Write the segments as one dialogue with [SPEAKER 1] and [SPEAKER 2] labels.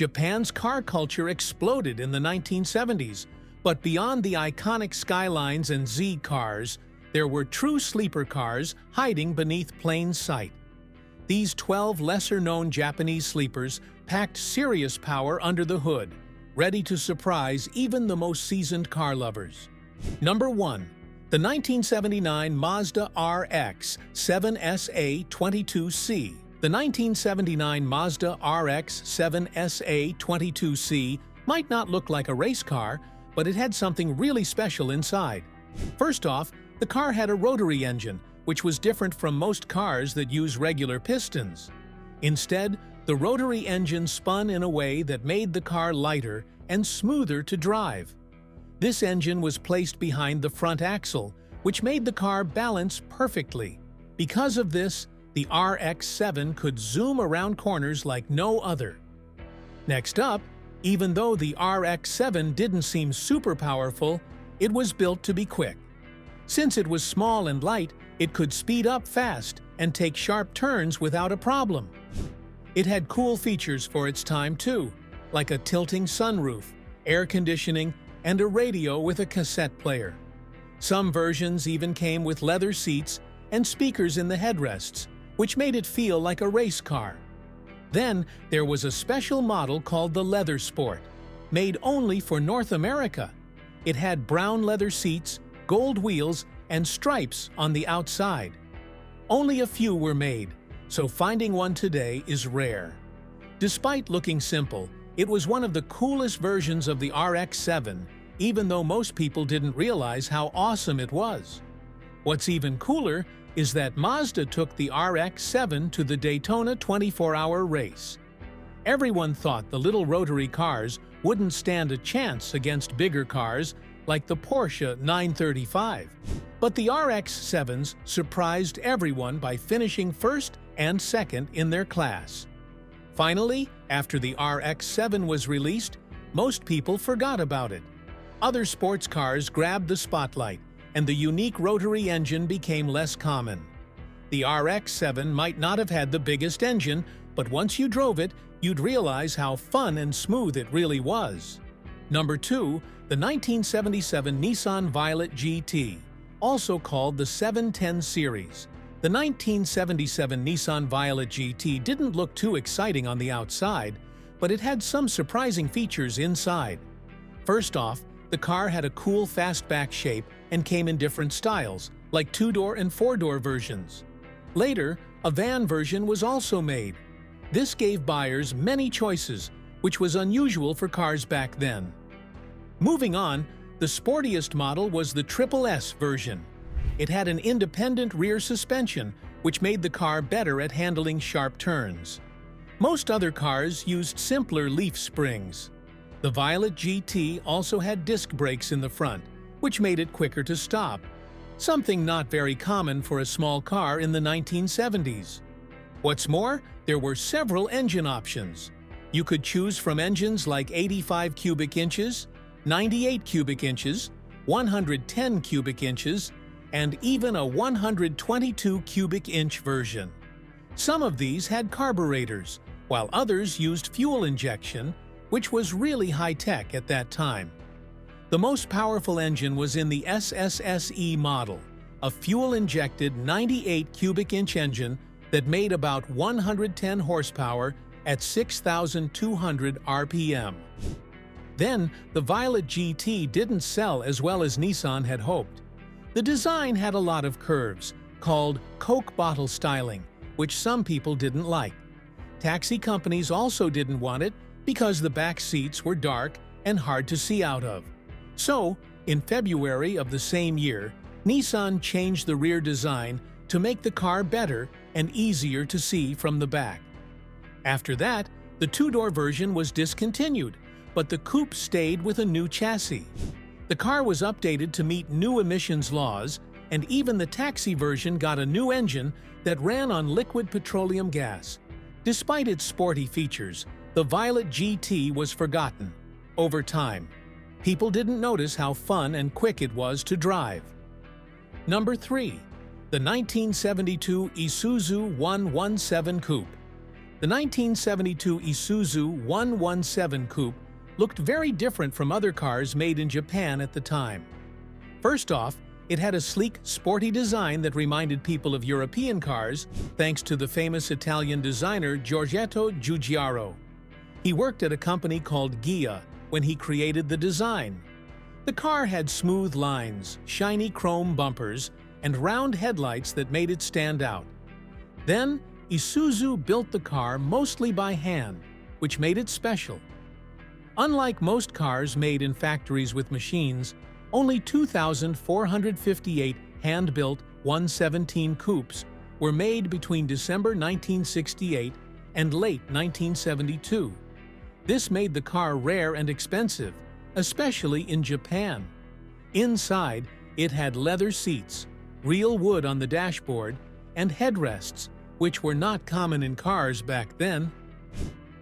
[SPEAKER 1] Japan's car culture exploded in the 1970s, but beyond the iconic Skylines and Z-cars, there were true sleeper cars hiding beneath plain sight. These 12 lesser-known Japanese sleepers packed serious power under the hood, ready to surprise even the most seasoned car lovers. Number 1. The 1979 Mazda RX-7 SA22C. The 1979 Mazda RX-7 SA22C might not look like a race car, but it had something really special inside. First off, the car had a rotary engine, which was different from most cars that use regular pistons. Instead, the rotary engine spun in a way that made the car lighter and smoother to drive. This engine was placed behind the front axle, which made the car balance perfectly. Because of this, the RX-7 could zoom around corners like no other. Next up, even though the RX-7 didn't seem super powerful, it was built to be quick. Since it was small and light, it could speed up fast and take sharp turns without a problem. It had cool features for its time too, like a tilting sunroof, air conditioning, and a radio with a cassette player. Some versions even came with leather seats and speakers in the headrests, which made it feel like a race car. Then there was a special model called the Leather Sport, made only for North America. It had brown leather seats, gold wheels, and stripes on the outside. Only a few were made, so finding one today is rare. Despite looking simple, it was one of the coolest versions of the RX-7, even though most people didn't realize how awesome it was. What's even cooler is that Mazda took the RX-7 to the Daytona 24-hour race. Everyone thought the little rotary cars wouldn't stand a chance against bigger cars like the Porsche 935. But the RX-7s surprised everyone by finishing first and second in their class. Finally, after the RX-7 was released, most people forgot about it. Other sports cars grabbed the spotlight, and the unique rotary engine became less common. The RX-7 might not have had the biggest engine, but once you drove it, you'd realize how fun and smooth it really was. Number 2. The 1977 Nissan Violet GT, also called the 710 series. The 1977 Nissan Violet GT didn't look too exciting on the outside, but it had some surprising features inside. First off, the car had a cool fastback shape and came in different styles, like 2-door and 4-door versions. Later, a van version was also made. This gave buyers many choices, which was unusual for cars back then. Moving on, the sportiest model was the S version. It had an independent rear suspension, which made the car better at handling sharp turns. Most other cars used simpler leaf springs. The Violet GT also had disc brakes in the front, which made it quicker to stop, something not very common for a small car in the 1970s. What's more, there were several engine options. You could choose from engines like 85 cubic inches, 98 cubic inches, 110 cubic inches, and even a 122 cubic inch version. Some of these had carburetors, while others used fuel injection, which was really high-tech at that time. The most powerful engine was in the SSSE model, a fuel-injected 98 cubic inch engine that made about 110 horsepower at 6,200 RPM. Then, the Violet GT didn't sell as well as Nissan had hoped. The design had a lot of curves, called Coke bottle styling, which some people didn't like. Taxi companies also didn't want it because the back seats were dark and hard to see out of. So, in February of the same year, Nissan changed the rear design to make the car better and easier to see from the back. After that, the 2-door version was discontinued, but the Coupe stayed with a new chassis. The car was updated to meet new emissions laws, and even the taxi version got a new engine that ran on liquid petroleum gas. Despite its sporty features, the Violet GT was forgotten. Over time, people didn't notice how fun and quick it was to drive. Number 3. The 1972 Isuzu 117 Coupe. The 1972 Isuzu 117 Coupe looked very different from other cars made in Japan at the time. First off, it had a sleek, sporty design that reminded people of European cars, thanks to the famous Italian designer Giorgetto Giugiaro. He worked at a company called Ghia when he created the design. The car had smooth lines, shiny chrome bumpers, and round headlights that made it stand out. Then, Isuzu built the car mostly by hand, which made it special. Unlike most cars made in factories with machines, only 2,458 hand-built 117 Coupes were made between December 1968 and late 1972. This made the car rare and expensive, especially in Japan. Inside, it had leather seats, real wood on the dashboard, and headrests, which were not common in cars back then.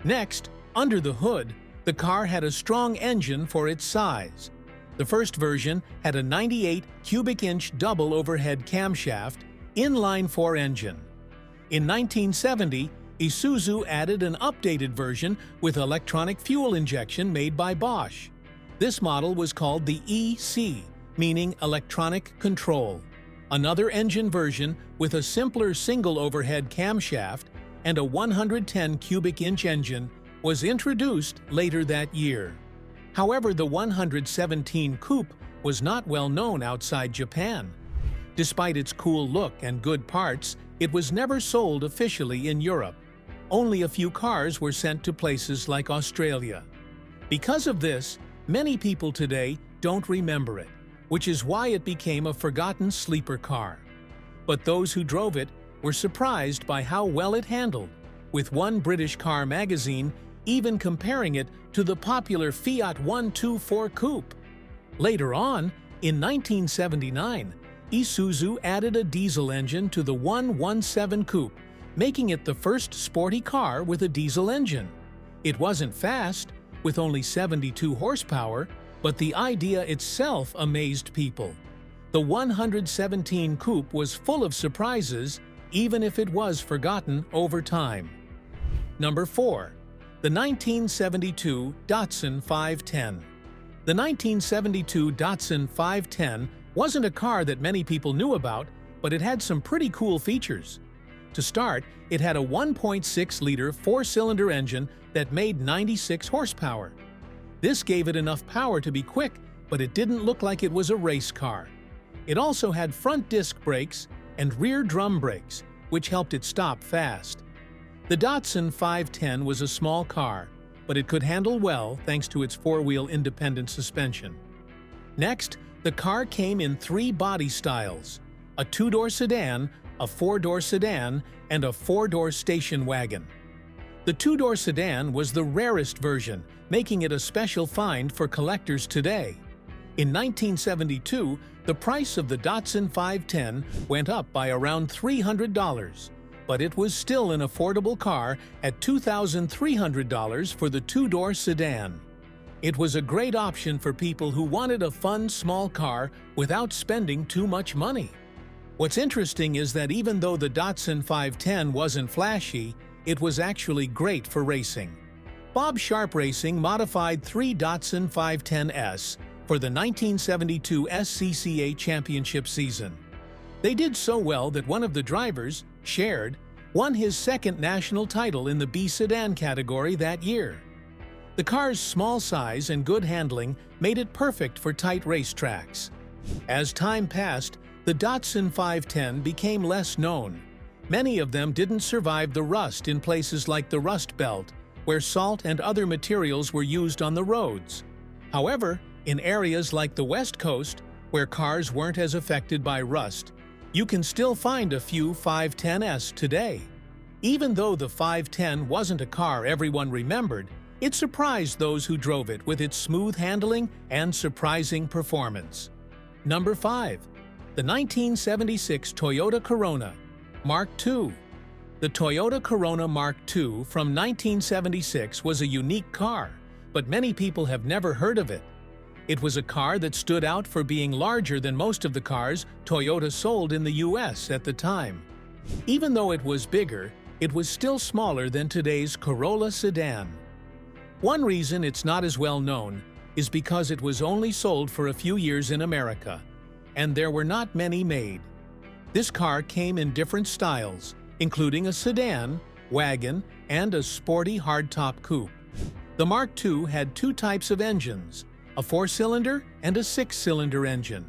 [SPEAKER 1] Next, under the hood, the car had a strong engine for its size. The first version had a 98 cubic inch double overhead camshaft, inline-4 engine. In 1970, Isuzu added an updated version with electronic fuel injection made by Bosch. This model was called the EC, meaning electronic control. Another engine version with a simpler single overhead camshaft and a 110 cubic inch engine was introduced later that year. However, the 117 Coupe was not well known outside Japan. Despite its cool look and good parts, it was never sold officially in Europe. Only a few cars were sent to places like Australia. Because of this, many people today don't remember it, which is why it became a forgotten sleeper car. But those who drove it were surprised by how well it handled, with one British car magazine even comparing it to the popular Fiat 124 Coupe. Later on, in 1979, Isuzu added a diesel engine to the 117 Coupe, making it the first sporty car with a diesel engine. It wasn't fast, with only 72 horsepower, but the idea itself amazed people. The 117 Coupe was full of surprises, even if it was forgotten over time. Number 4. The 1972 Datsun 510. The 1972 Datsun 510 wasn't a car that many people knew about, but it had some pretty cool features. To start, it had a 1.6-liter four-cylinder engine that made 96 horsepower. This gave it enough power to be quick, but it didn't look like it was a race car. It also had front disc brakes and rear drum brakes, which helped it stop fast. The Datsun 510 was a small car, but it could handle well thanks to its four-wheel independent suspension. Next, the car came in 3 body styles: a 2-door sedan, a 4-door sedan, and a 4-door station wagon. The 2-door sedan was the rarest version, making it a special find for collectors today. In 1972, the price of the Datsun 510 went up by around $300. But it was still an affordable car at $2,300 for the 2-door sedan. It was a great option for people who wanted a fun small car without spending too much money. What's interesting is that even though the Datsun 510 wasn't flashy, it was actually great for racing. Bob Sharp Racing modified 3 Datsun 510S for the 1972 SCCA championship season. They did so well that one of the drivers, Shared, won his second national title in the B sedan category that year. The car's small size and good handling made it perfect for tight racetracks. As time passed, the Datsun 510 became less known. Many of them didn't survive the rust in places like the Rust Belt, where salt and other materials were used on the roads. However, in areas like the West Coast, where cars weren't as affected by rust, you can still find a few 510s today. Even though the 510 wasn't a car everyone remembered, it surprised those who drove it with its smooth handling and surprising performance. Number 5. The 1976 Toyota Corona Mark II. The Toyota Corona Mark II from 1976 was a unique car, but many people have never heard of it. It was a car that stood out for being larger than most of the cars Toyota sold in the US at the time. Even though it was bigger, it was still smaller than today's Corolla sedan. One reason it's not as well known is because it was only sold for a few years in America, and there were not many made. This car came in different styles, including a sedan, wagon, and a sporty hardtop coupe. The Mark II had two types of engines, a 4-cylinder and a 6-cylinder engine.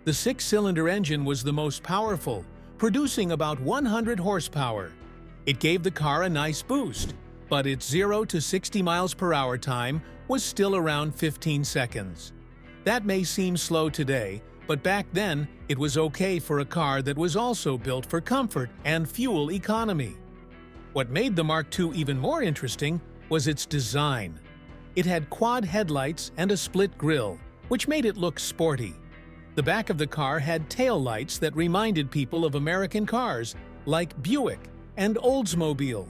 [SPEAKER 1] The 6-cylinder engine was the most powerful, producing about 100 horsepower. It gave the car a nice boost, but its 0 to 60 miles per hour time was still around 15 seconds. That may seem slow today, but back then it was okay for a car that was also built for comfort and fuel economy. What made the Mark II even more interesting was its design. It had quad headlights and a split grille, which made it look sporty. The back of the car had tail lights that reminded people of American cars like Buick and Oldsmobile.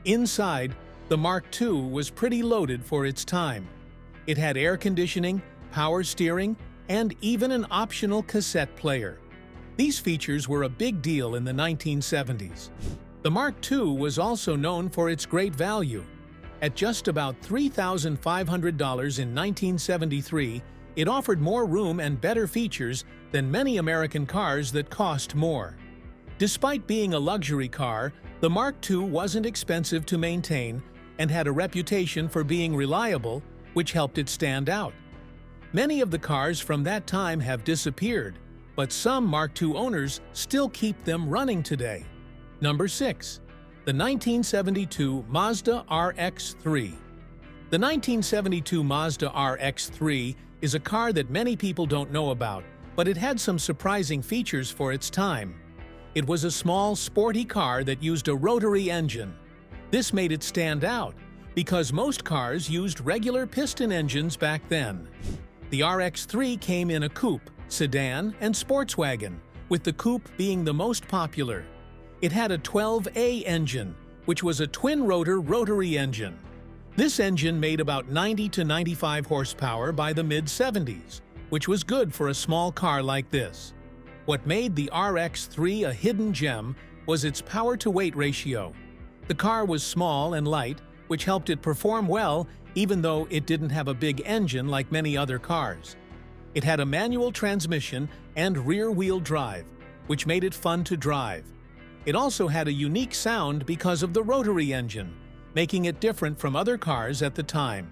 [SPEAKER 1] Inside, the Mark II was pretty loaded for its time. It had air conditioning, power steering, and even an optional cassette player. These features were a big deal in the 1970s. The Mark II was also known for its great value. At just about $3,500 in 1973, it offered more room and better features than many American cars that cost more. Despite being a luxury car, the Mark II wasn't expensive to maintain and had a reputation for being reliable, which helped it stand out. Many of the cars from that time have disappeared, but some Mark II owners still keep them running today. Number 6. The 1972 Mazda RX-3. The 1972 Mazda RX-3 is a car that many people don't know about, but it had some surprising features for its time. It was a small, sporty car that used a rotary engine. This made it stand out, because most cars used regular piston engines back then. The RX-3 came in a coupe, sedan, and sports wagon, with the coupe being the most popular. It had a 12A engine, which was a twin-rotor rotary engine. This engine made about 90 to 95 horsepower by the mid-70s, which was good for a small car like this. What made the RX-3 a hidden gem was its power-to-weight ratio. The car was small and light, which helped it perform well even though it didn't have a big engine like many other cars. It had a manual transmission and rear-wheel drive, which made it fun to drive. It also had a unique sound because of the rotary engine, making it different from other cars at the time.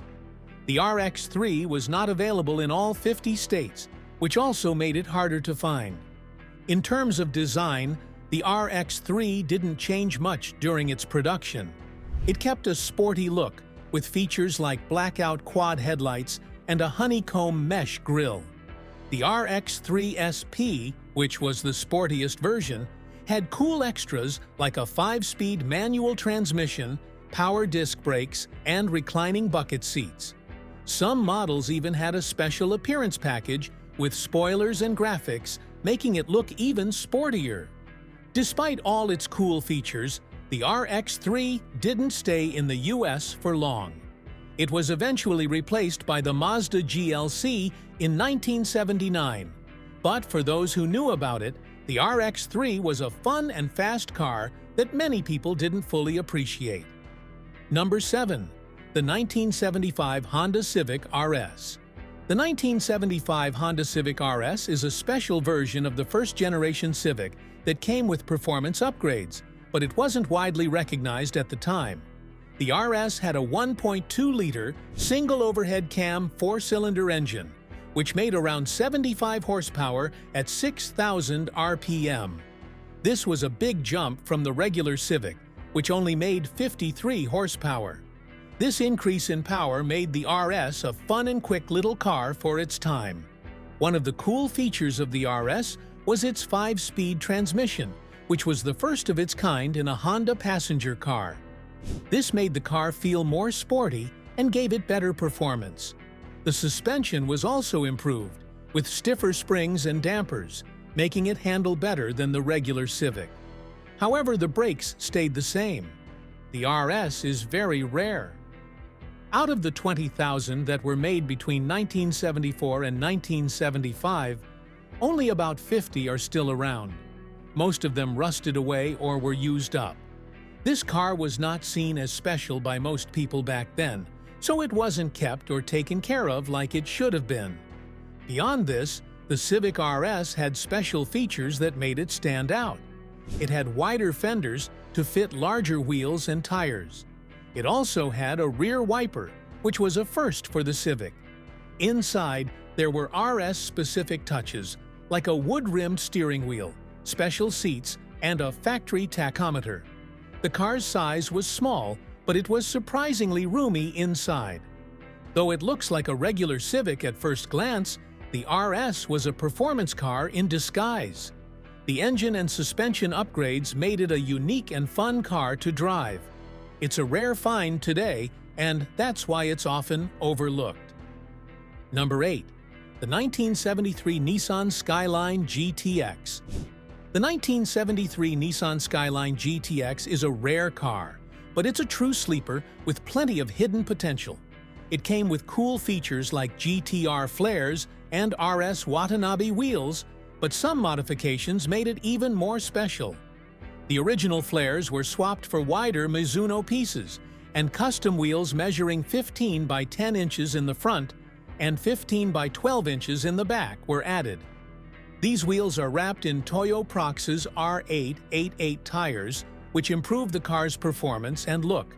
[SPEAKER 1] The RX-3 was not available in all 50 states, which also made it harder to find. In terms of design, the RX-3 didn't change much during its production. It kept a sporty look, with features like blackout quad headlights and a honeycomb mesh grille. The RX-3 SP, which was the sportiest version, had cool extras like a 5-speed manual transmission, power disc brakes, and reclining bucket seats. Some models even had a special appearance package with spoilers and graphics, making it look even sportier. Despite all its cool features, the RX-3 didn't stay in the US for long. It was eventually replaced by the Mazda GLC in 1979. But for those who knew about it, the RX-3 was a fun and fast car that many people didn't fully appreciate. Number 7. The 1975 Honda Civic RS. The 1975 Honda Civic RS is a special version of the first-generation Civic that came with performance upgrades, but it wasn't widely recognized at the time. The RS had a 1.2-liter single overhead cam 4-cylinder engine, which made around 75 horsepower at 6,000 RPM. This was a big jump from the regular Civic, which only made 53 horsepower. This increase in power made the RS a fun and quick little car for its time. One of the cool features of the RS was its 5-speed transmission, which was the first of its kind in a Honda passenger car. This made the car feel more sporty and gave it better performance. The suspension was also improved, with stiffer springs and dampers, making it handle better than the regular Civic. However, the brakes stayed the same. The RS is very rare. Out of the 20,000 that were made between 1974 and 1975, only about 50 are still around. Most of them rusted away or were used up. This car was not seen as special by most people back then, so it wasn't kept or taken care of like it should have been. Beyond this, the Civic RS had special features that made it stand out. It had wider fenders to fit larger wheels and tires. It also had a rear wiper, which was a first for the Civic. Inside, there were RS-specific touches, like a wood-rimmed steering wheel, special seats, and a factory tachometer. The car's size was small, but it was surprisingly roomy inside. Though it looks like a regular Civic at first glance, the RS was a performance car in disguise. The engine and suspension upgrades made it a unique and fun car to drive. It's a rare find today, and that's why it's often overlooked. Number 8. The 1973 Nissan Skyline GTX. The 1973 Nissan Skyline GTX is a rare car, but it's a true sleeper with plenty of hidden potential. It came with cool features like GTR flares and RS Watanabe wheels, but some modifications made it even more special. The original flares were swapped for wider Mizuno pieces, and custom wheels measuring 15 by 10 inches in the front and 15 by 12 inches in the back were added. These wheels are wrapped in Toyo Prox's R888 tires, which improve the car's performance and look.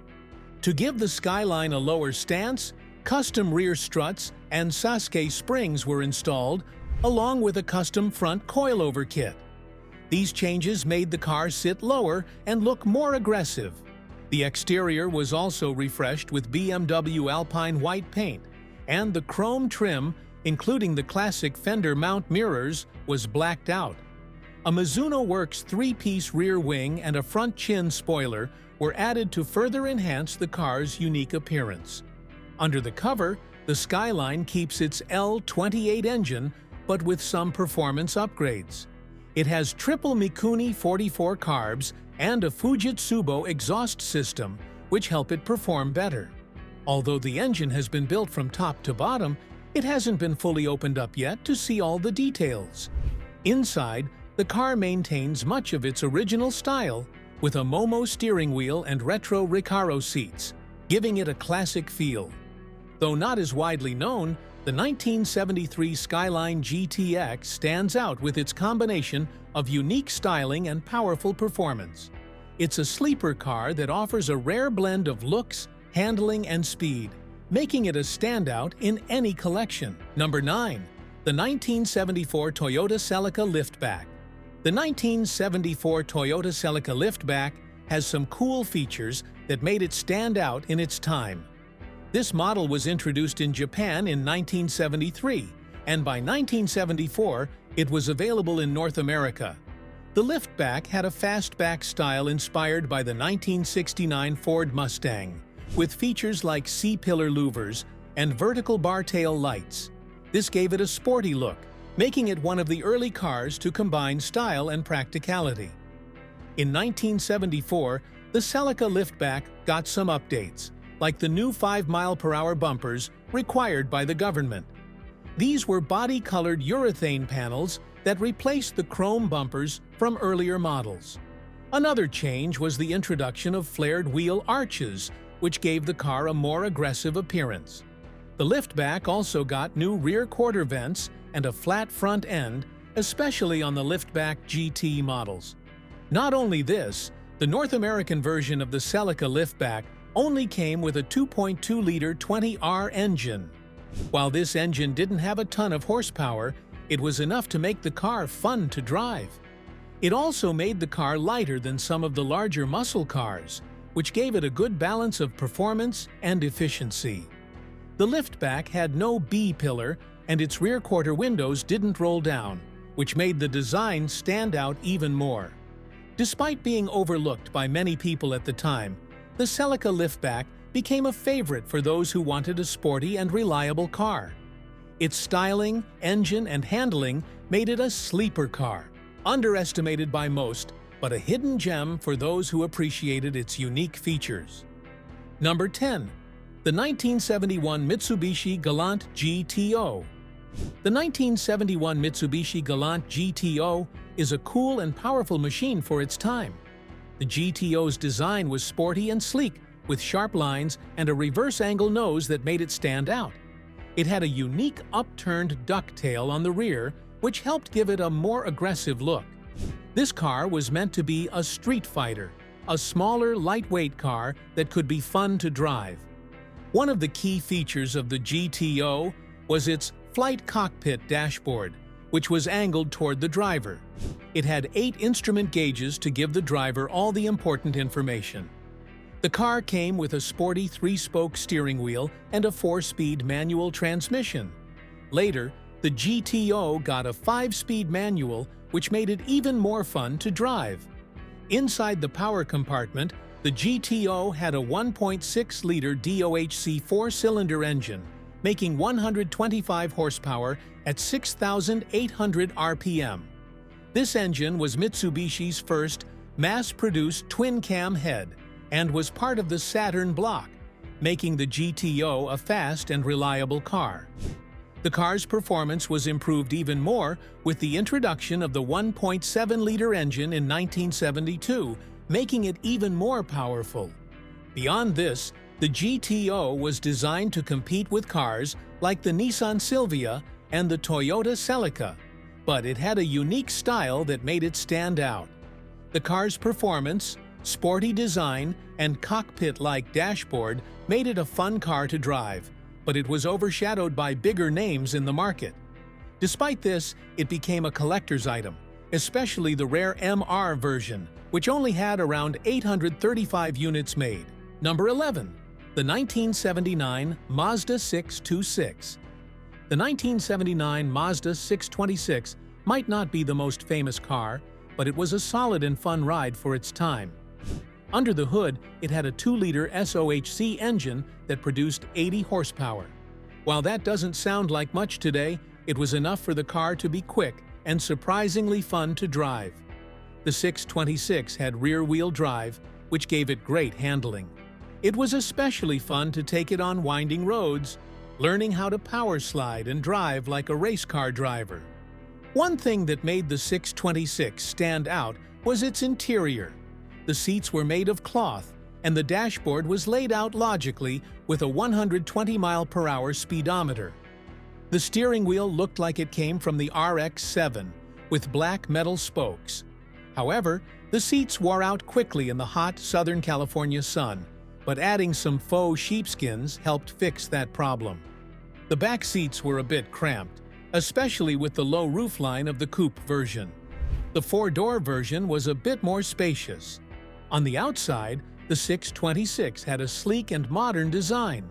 [SPEAKER 1] To give the Skyline a lower stance, custom rear struts and Sasuke springs were installed, along with a custom front coilover kit. These changes made the car sit lower and look more aggressive. The exterior was also refreshed with BMW Alpine white paint, and the chrome trim, including the classic fender mount mirrors, was blacked out. A Mizuno Works 3-piece rear wing and a front chin spoiler were added to further enhance the car's unique appearance. Under the cover, the Skyline keeps its L28 engine, but with some performance upgrades. It has triple Mikuni 44 carbs and a Fujitsubo exhaust system, which help it perform better. Although the engine has been built from top to bottom, it hasn't been fully opened up yet to see all the details. Inside, the car maintains much of its original style, with a Momo steering wheel and retro Recaro seats, giving it a classic feel. Though not as widely known, the 1973 Skyline GTX stands out with its combination of unique styling and powerful performance. It's a sleeper car that offers a rare blend of looks, handling, and speed, making it a standout in any collection. Number 9. The 1974 Toyota Celica Liftback. The 1974 Toyota Celica Liftback has some cool features that made it stand out in its time. This model was introduced in Japan in 1973, and by 1974, it was available in North America. The Liftback had a fastback style inspired by the 1969 Ford Mustang, with features like C-pillar louvers and vertical bar tail lights. This gave it a sporty look, making it one of the early cars to combine style and practicality. In 1974, the Celica Liftback got some updates, like the new 5-mile-per-hour bumpers required by the government. These were body-colored urethane panels that replaced the chrome bumpers from earlier models. Another change was the introduction of flared wheel arches, which gave the car a more aggressive appearance. The Liftback also got new rear quarter vents and a flat front end, especially on the Liftback GT models. Not only this, the North American version of the Celica Liftback only came with a 2.2-liter 20R engine. While this engine didn't have a ton of horsepower, it was enough to make the car fun to drive. It also made the car lighter than some of the larger muscle cars, which gave it a good balance of performance and efficiency. The Liftback had no B-pillar, and its rear quarter windows didn't roll down, which made the design stand out even more. Despite being overlooked by many people at the time, the Celica Liftback became a favorite for those who wanted a sporty and reliable car. Its styling, engine, and handling made it a sleeper car, underestimated by most, but a hidden gem for those who appreciated its unique features. Number 10. The 1971 Mitsubishi Galant GTO. The 1971 Mitsubishi Galant GTO is a cool and powerful machine for its time. The GTO's design was sporty and sleek, with sharp lines and a reverse-angle nose that made it stand out. It had a unique upturned ducktail on the rear, which helped give it a more aggressive look. This car was meant to be a street fighter, a smaller, lightweight car that could be fun to drive. One of the key features of the GTO was its flight cockpit dashboard, which was angled toward the driver. It had 8 instrument gauges to give the driver all the important information. The car came with a sporty 3-spoke steering wheel and a 4-speed manual transmission. Later, the GTO got a 5-speed manual, which made it even more fun to drive. Inside the power compartment, the GTO had a 1.6-liter DOHC 4-cylinder engine, making 125 horsepower at 6,800 RPM. This engine was Mitsubishi's first mass-produced twin-cam head and was part of the Saturn block, making the GTO a fast and reliable car. The car's performance was improved even more with the introduction of the 1.7-liter engine in 1972, making it even more powerful. Beyond this, the GTO was designed to compete with cars like the Nissan Silvia and the Toyota Celica, but it had a unique style that made it stand out. The car's performance, sporty design, and cockpit-like dashboard made it a fun car to drive, but it was overshadowed by bigger names in the market. Despite this, it became a collector's item, especially the rare MR version, which only had around 835 units made. Number 11. The 1979 Mazda 626. The 1979 Mazda 626 might not be the most famous car, but it was a solid and fun ride for its time. Under the hood, it had a 2-liter SOHC engine that produced 80 horsepower. While that doesn't sound like much today, it was enough for the car to be quick and surprisingly fun to drive. The 626 had rear-wheel drive, which gave it great handling. It was especially fun to take it on winding roads, learning how to power slide and drive like a race car driver. One thing that made the 626 stand out was its interior. The seats were made of cloth, and the dashboard was laid out logically with a 120-mile-per-hour speedometer. The steering wheel looked like it came from the RX-7, with black metal spokes. However, the seats wore out quickly in the hot Southern California sun, but adding some faux sheepskins helped fix that problem. The back seats were a bit cramped, especially with the low roofline of the coupe version. The 4-door version was a bit more spacious. On the outside, the 626 had a sleek and modern design.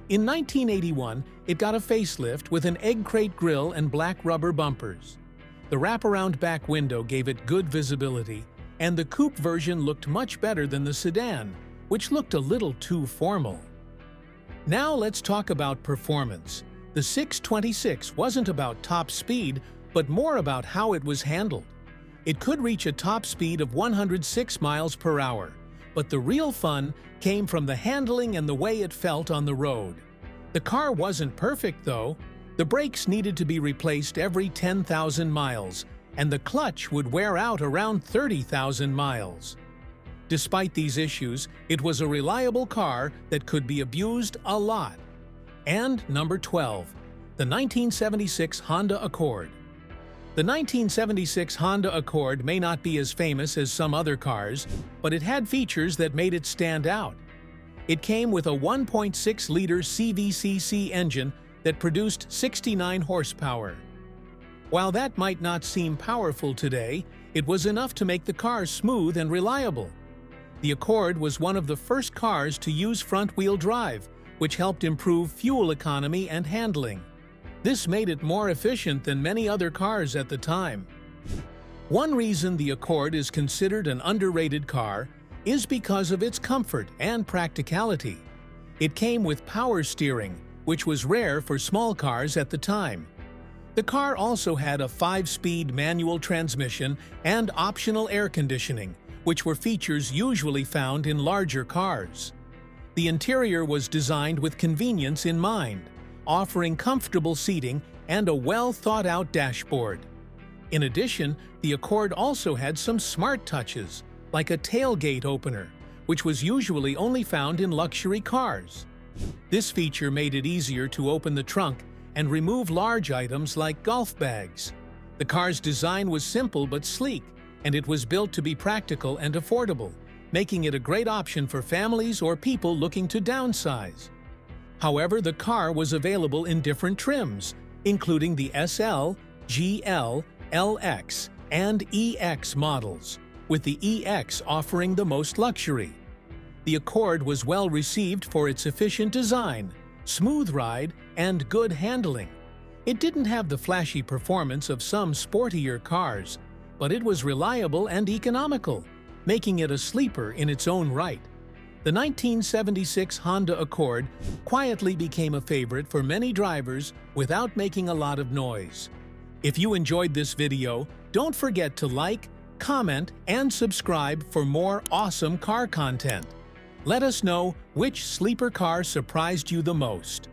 [SPEAKER 1] In 1981, it got a facelift with an egg crate grille and black rubber bumpers. The wraparound back window gave it good visibility, and the coupe version looked much better than the sedan, which looked a little too formal. Now let's talk about performance. The 626 wasn't about top speed, but more about how it was handled. It could reach a top speed of 106 miles per hour, but the real fun came from the handling and the way it felt on the road. The car wasn't perfect, though. The brakes needed to be replaced every 10,000 miles, and the clutch would wear out around 30,000 miles. Despite these issues, it was a reliable car that could be abused a lot. And number 12. The 1976 Honda Accord. The 1976 Honda Accord may not be as famous as some other cars, but it had features that made it stand out. It came with a 1.6-liter CVCC engine that produced 69 horsepower. While that might not seem powerful today, it was enough to make the car smooth and reliable. The Accord was one of the first cars to use front-wheel drive, which helped improve fuel economy and handling. This made it more efficient than many other cars at the time. One reason the Accord is considered an underrated car is because of its comfort and practicality. It came with power steering, which was rare for small cars at the time. The car also had a 5-speed manual transmission and optional air conditioning, which were features usually found in larger cars. The interior was designed with convenience in mind, offering comfortable seating and a well-thought-out dashboard. In addition, the Accord also had some smart touches, like a tailgate opener, which was usually only found in luxury cars. This feature made it easier to open the trunk and remove large items like golf bags. The car's design was simple but sleek, and it was built to be practical and affordable, making it a great option for families or people looking to downsize. However, the car was available in different trims, including the SL, GL, LX, and EX models, with the EX offering the most luxury. The Accord was well received for its efficient design, smooth ride, and good handling. It didn't have the flashy performance of some sportier cars, but it was reliable and economical, making it a sleeper in its own right. The 1976 Honda Accord quietly became a favorite for many drivers without making a lot of noise. If you enjoyed this video, don't forget to like, comment, and subscribe for more awesome car content. Let us know which sleeper car surprised you the most.